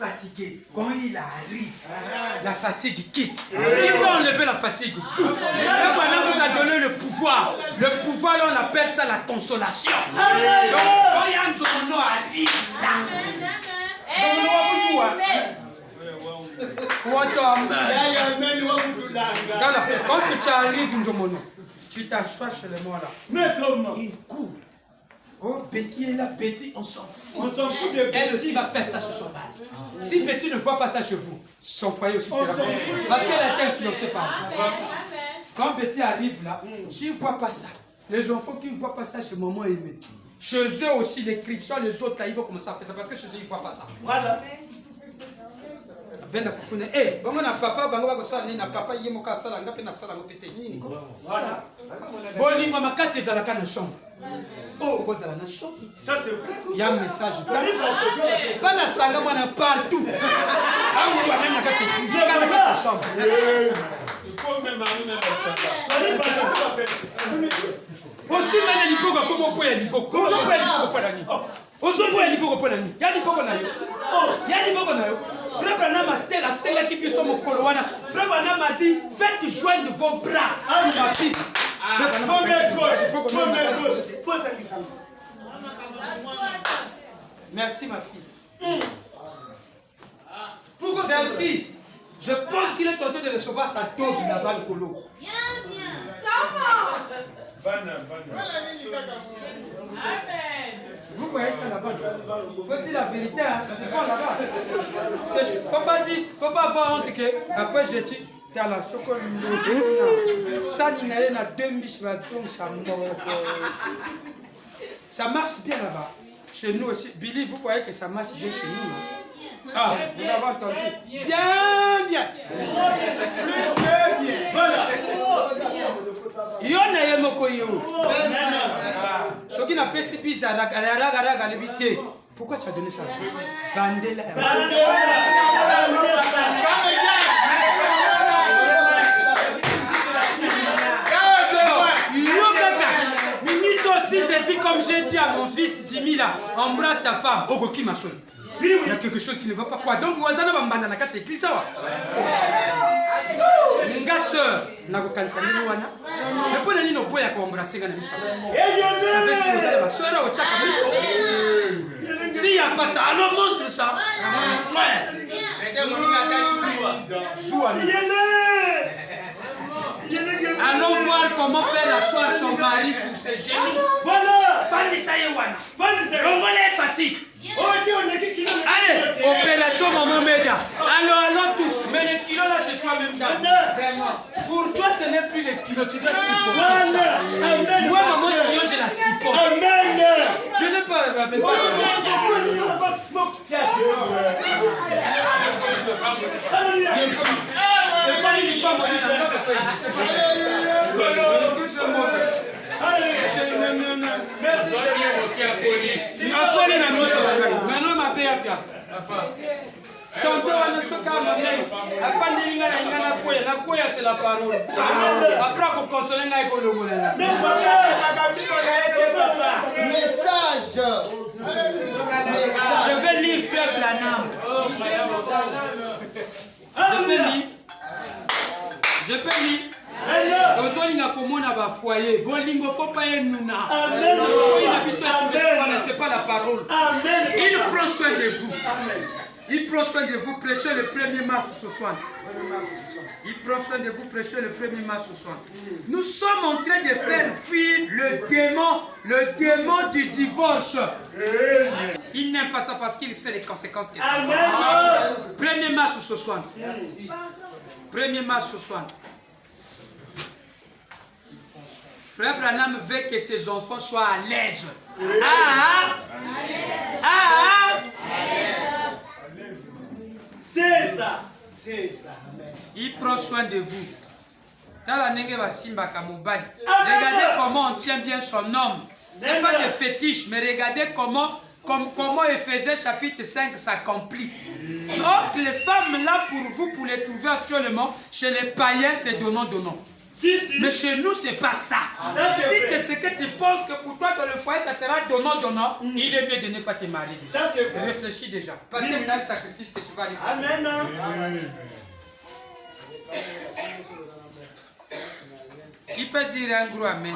fatigué. Quand il arrive, la fatigue quitte. Qui veut enlever la fatigue? Frère Branham vous a donné le pouvoir. Le pouvoir, là, on appelle ça la consolation. Donc, quand il y a un Njomono arrive là, quand tu arrives, Njomono, tu t'assois chez les mois là. Mais comment? Il court. Oh, Betty est là, Betty, on s'en fout. On s'en fout de Elle aussi va faire ça chez son mari. Si Betty ne voit pas ça chez vous, son foyer aussi sera fait. Parce qu'elle a été influencée par vous. Quand Betty arrive là, je ne vois pas ça. Les enfants qui ne voient pas ça chez maman aimée. Chez eux aussi, les chrétiens, les autres là, ils vont commencer à faire ça. Parce que chez eux, ils ne voient pas ça. Voilà. Ben na fufune bango na papa bango bakosala nini na papa ye moka asala nga pe nasala ngo pete nini ko voilà bolingo makasi ezalaka na chambre oh kozala na chambre Ça c'est vrai. il y a un message pas na sanga mwana partout ah on va même na kati église kana kati chambre il faut même aller dans la sanga aussi mena liboko comme on peut ya liboko on peut ya liboko pour la nuit aujourd'hui ya liboko pour la nuit ya liboko na yo ya liboko na yo. Frère Branham a tel à celle qui peut se mokolo wana. Frère Branham a dit faites joindre vos bras sur ma Bible. Merci ma fille. Pourquoi c'est dit? Je pense qu'il est tenté de recevoir sa dose là-bas le colo. Amen. Vous voyez ça là-bas? Faut dire la vérité, hein? C'est pas là-bas. Faut pas avoir honte que après j'ai dit dans la soko ça n'y n'a 2000 ça marche bien là-bas. Chez nous aussi. Billy, vous voyez que ça marche bien chez nous. Hein? Ah, vous avez entendu? Bien, bien. Voilà. Yona yemoko yo. Soki na pesi biza raga libité. Pourquoi tu as donné ça? Bandela. Si j'ai dit comme j'ai dit à mon fils Jimmy là, embrasse ta femme, Ogoki Machon. Il y a quelque chose qui ne va pas. Quoi? Donc, vous avez c'est écrit ça. Nga sœur, nakokanisani wana. Mais pour les gens qui ont embrassé, ça fait que vous allez ma sœur au tchaka. S'il n'y a pas ça, alors montre ça. Allons voir comment faire asseoir son mari sur ses genoux. Voilà. Fanisa Yewana. L'ongolais fatigue. Allez, opération Maman Média. Allons tous. Mais les kilos là, c'est toi-même. Pour toi, ce n'est plus les kilos. Tu dois supporter. Moi, maman, sinon, je la supporte. Amen. Je n'ai pas. Merci c'est la parole. Après, pour consoler, message. Je vais lire Frère Branham. Je peux lire. Aujourd'hui, on a un foyer. Bolingo, faut pas y nous. C'est pas la parole. Il prend soin de vous. Il prend soin de vous. Prêchez le 1er mars ce soir. Il prend soin de vous. Prêchez le 1er mars ce soir. Nous sommes en train de faire fuir le démon du divorce. Il n'aime pas ça parce qu'il sait les conséquences que ça a. 1er mars ce soir. 1er mars ce soir. Frère Branham veut que ses enfants soient à l'aise. C'est ça. C'est ça. Il prend soin de vous. Regardez comment on tient bien son homme. Ce n'est pas des fétiches, mais regardez comment Éphésiens chapitre 5 s'accomplit. Donc les femmes là pour vous, pour les trouver actuellement, chez les païens, c'est donnant. Mais chez nous, c'est pas ça. Si c'est ce que tu penses que pour toi dans le foyer, ça sera donnant, il est mieux de ne pas te marier. Réfléchis déjà. Parce que c'est un sacrifice que tu vas principal. Amen. Qui peut dire un gros amen?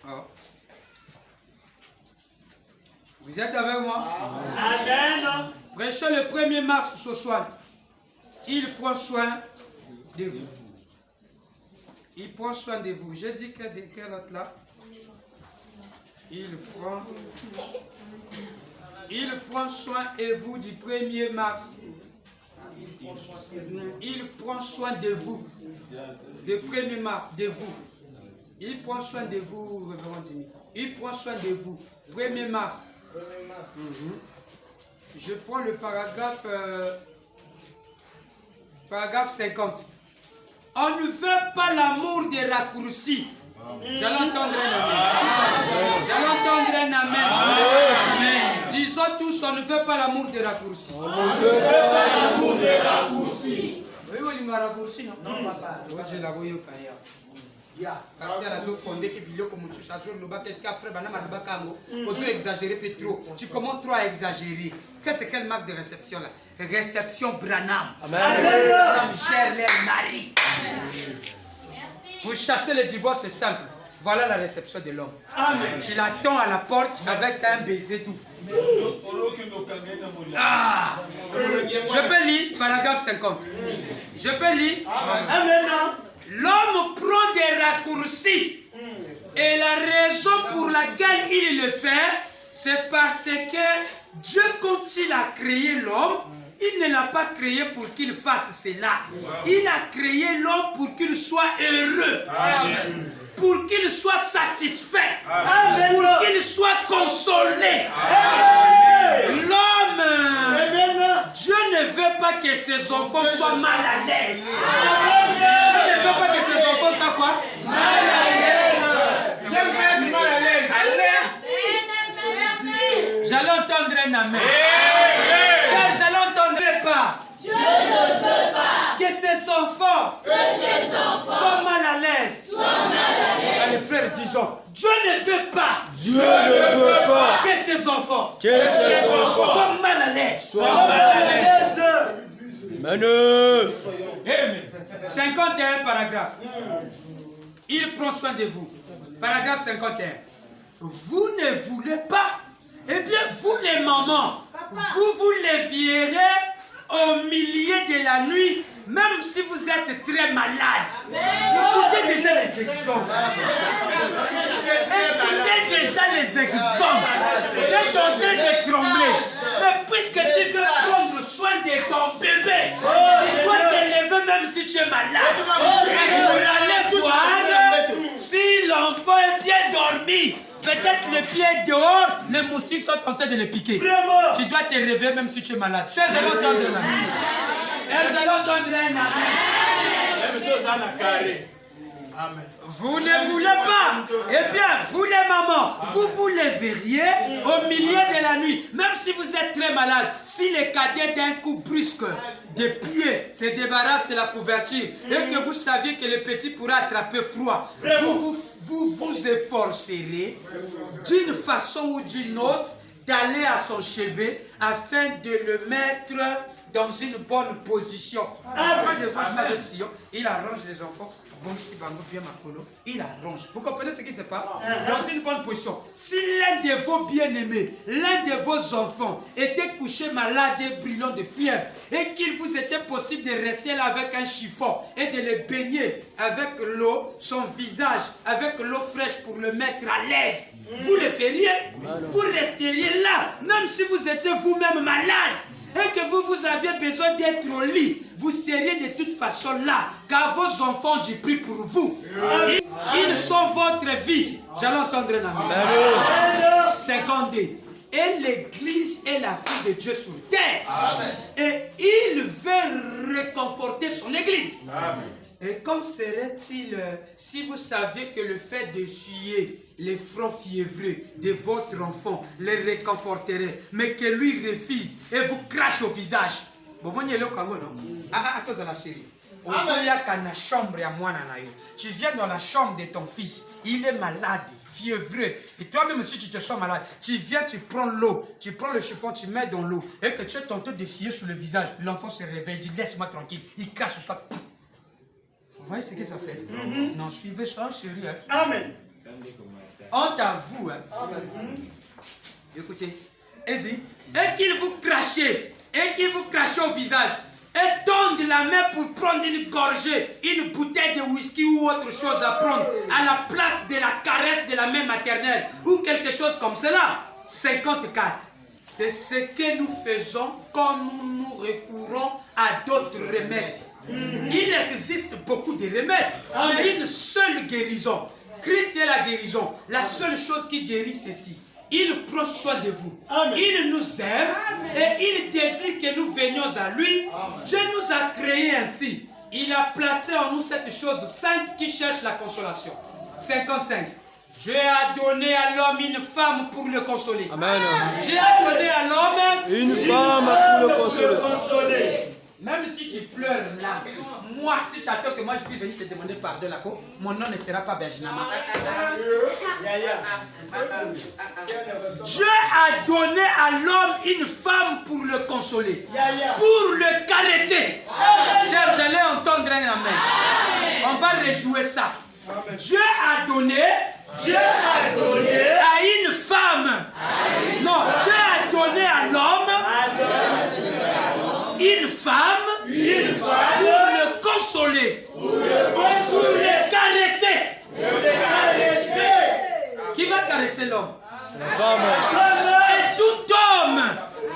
Oh. Vous êtes avec moi? Amen. Prêchez le 1er mars ce soir. Il prend soin de vous. Il prend soin de vous. Je dis que de quel autre là? Il prend soin de vous du 1er mars. Il prend soin de vous. Le 1er mars, de vous. Il prend soin de vous, révérend Jimmy. Il prend soin de vous. 1er mars. Je prends le paragraphe 50. On ne veut pas l'amour des raccourcis. J'allais entendre un amen. J'allais entendre un amen. Disons tous, on ne veut pas l'amour des raccourcis. On ne veut pas l'amour des raccourcis. Oui, oui, il m'a raccourci, non? Non, pas ça. Je l'avoue, il y a. Parce que la zone fondée qui billet comme tu changes le bac, qu'est-ce qu'il a fait? Banana Marbakango. Vous exagérez peu trop. Tu commences trop à exagérer. Qu'est-ce que quelle marque de réception là? Réception Branham. Amen. Cher les maris. Pour chasser le divorce, c'est simple. Voilà la réception de l'homme. Amen. Tu l'attends à la porte avec un baiser doux. Ah. Je peux lire paragraphe 50. Je peux lire. Amen. L'homme prend des raccourcis. Et la raison pour laquelle il le fait, c'est parce que Dieu, quand il a créé l'homme, il ne l'a pas créé pour qu'il fasse cela. Il a créé l'homme pour qu'il soit heureux. Amen. Pour qu'il soit satisfait. Amen. Pour qu'il soit consolé. L'homme, Dieu ne veut pas que ses enfants soient mal à l'aise. Dieu ne veut pas que ses enfants soient quoi? Mal à l'aise. J'aime mal à l'aise. À l'aise. J'allais entendre un amen. Frère, j'allais entendre pas. Dieu ne veut pas que ses enfants soient mal à l'aise. Allez frère, disons, Dieu ne veut pas. Dieu ne veut pas que ses enfants soient mal à l'aise. 51 paragraphe. Il prend soin de vous. Paragraphe 51. Vous ne voulez pas. Eh bien, vous les mamans, vous les verrez au milieu de la nuit, même si vous êtes très malade. Écoutez déjà les exemples. Écoutez déjà les exemples. J'ai tenté de trembler. Mais puisque tu veux prendre soin de ton bébé, tu dois t'élever même si tu es malade. Pour aller voir si l'enfant est bien dormi. Peut-être le pied dehors, les moustiques sont tentés de le piquer. Vraiment? Tu dois te réveiller même si tu es malade. Serge, j'allais entendre un amen. Serge, j'allais entendre un amen. Même chose en a carré. Amen. Vous ne voulez pas. Eh bien, vous les mamans, vous les verriez au milieu de la nuit. Même si vous êtes très malade, si les cadets d'un coup brusque des pieds se débarrassent de la couverture et que vous saviez que le petit pourra attraper froid, vous efforcerez d'une façon ou d'une autre d'aller à son chevet afin de le mettre dans une bonne position. Moi je vois ça avec Sion, il arrange les enfants. Bon, ici, bien Makolo, il arrange. Vous comprenez ce qui se passe? Dans une bonne position. Si l'un de vos bien-aimés, l'un de vos enfants était couché malade et brûlant de fièvre et qu'il vous était possible de rester là avec un chiffon et de le baigner avec l'eau, son visage, avec l'eau fraîche pour le mettre à l'aise, vous le feriez? Vous resteriez là, même si vous étiez vous-même malade et que vous aviez besoin d'être au lit, vous seriez de toute façon là, car vos enfants ont du prix pour vous. Ils sont votre vie. J'allais entendre un amen. 52. Et l'Église est la fille de Dieu sur terre. Amen. Et il veut réconforter son Église. Amen. Et qu'en serait-il si vous saviez que le fait d'essuyer les fronts fiévreux de votre enfant les réconforterait, mais que lui refuse et vous crache au visage? Attends, la chérie. Tu viens dans la chambre de ton fils, il est malade, fiévreux, et toi-même si tu te sens malade, tu viens, tu prends l'eau, tu prends le chiffon, tu mets dans l'eau, et que tu es tenté d'essuyer sur le visage, l'enfant se réveille, il dit laisse-moi tranquille, il crache sur soi. Vous voyez ce que ça fait? Non, suivez ça, chérie. Hein. Amen. Honte à vous. Hein. Écoutez, il dit, et qu'il vous crachez au visage, et tendent la main pour prendre une gorgée, une bouteille de whisky ou autre chose à prendre, à la place de la caresse de la main maternelle, ou quelque chose comme cela. 54. C'est ce que nous faisons quand nous recourons à d'autres remèdes. Il existe beaucoup de remèdes, mais une seule guérison. Christ est la guérison. La seule chose qui guérit, c'est ceci. Il prend soin de vous. Amen. Il nous aime. Amen. Et il désire que nous venions à lui. Amen. Dieu nous a créés ainsi. Il a placé en nous cette chose sainte qui cherche la consolation. 55. Dieu a donné à l'homme une femme pour le consoler. Amen. Dieu a donné à l'homme une femme pour le consoler. Même si tu pleures là, moi, si tu attends que moi je puisse venir te demander pardon là, mon nom ne sera pas Benjamin. Dieu a donné à l'homme une femme pour le consoler, pour le caresser. Serge, j'allais entendre un amen. On va rejouer ça. Dieu a donné à une femme. Non, Dieu a donné à l'homme une femme pour le consoler, pour le caresser. Qui va caresser l'homme? Et tout homme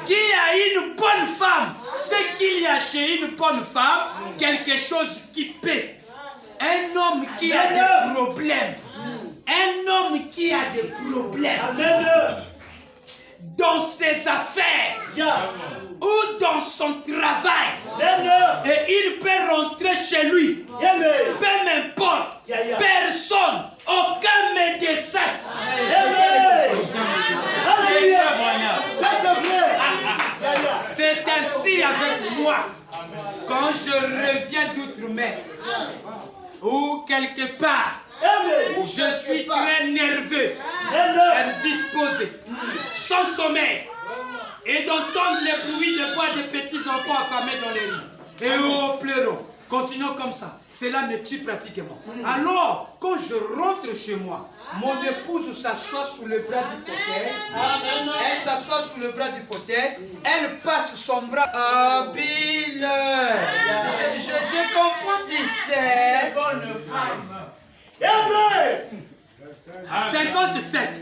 qui a une bonne femme, c'est qu'il y a chez une bonne femme quelque chose qui paie. Un homme qui a des problèmes. Un homme qui a des problèmes. Dans ses affaires. Ou dans son travail. Et il peut rentrer chez lui. Peu m'importe. Personne. Aucun médecin. C'est ainsi avec moi. Quand je reviens d'outre-mer. Ou quelque part. Je suis très nerveux. Indisposé. Sans sommeil. Et d'entendre les bruits de voix des petits enfants affamés dans les rues. Et oh, pleurons. Continuons comme ça. Cela me tue pratiquement. Alors, quand je rentre chez moi, mon épouse s'assoit sous le bras du fauteuil. Elle s'assoit sous le bras du fauteuil. Elle passe son bras. Ah, Bill. Je comprends, tu sais. Bonne femme. 57.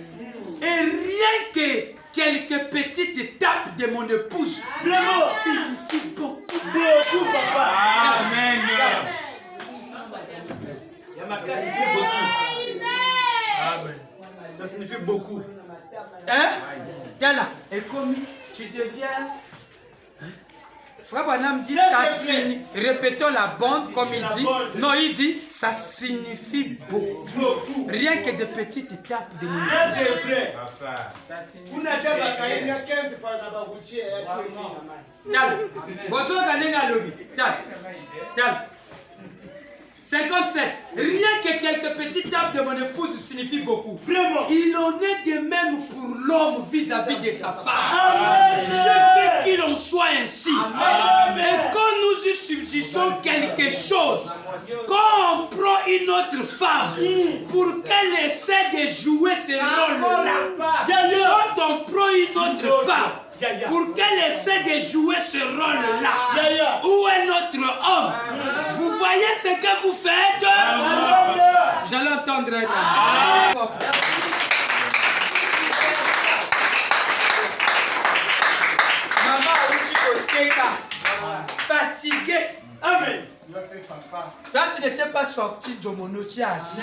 Et rien que quelques petites tapes de mon épouse signifie beaucoup. Beaucoup, papa. Amen. Ça signifie beaucoup. Hein? Là. Et comme tu deviens... Frère Branham dit ça signifie... Répétons la bande comme il dit. Non, il dit ça signifie beaucoup. Rien que des petites étapes de mon... Ça c'est vrai. Vous n'avez pas gagné 15 fois dans la routière. Tal. Bonjour, Ganenga Lobby. Tal. 57. Rien que quelques petites tapes de mon épouse signifie beaucoup. Vraiment. Il en est de même pour l'homme vis-à-vis de sa femme. Amen. Je veux qu'il en soit ainsi. Amen. Et quand nous y subsistons quelque chose, quand on prend une autre femme pour qu'elle essaie de jouer ce rôle-là, quand on prend une autre femme pour qu'elle essaie de jouer ce rôle-là, ou un autre homme, vous voyez ce que vous faites? J'allais entendre un homme. Maman, fatigué. Amen. Quand tu n'étais pas sorti de mon outil assis.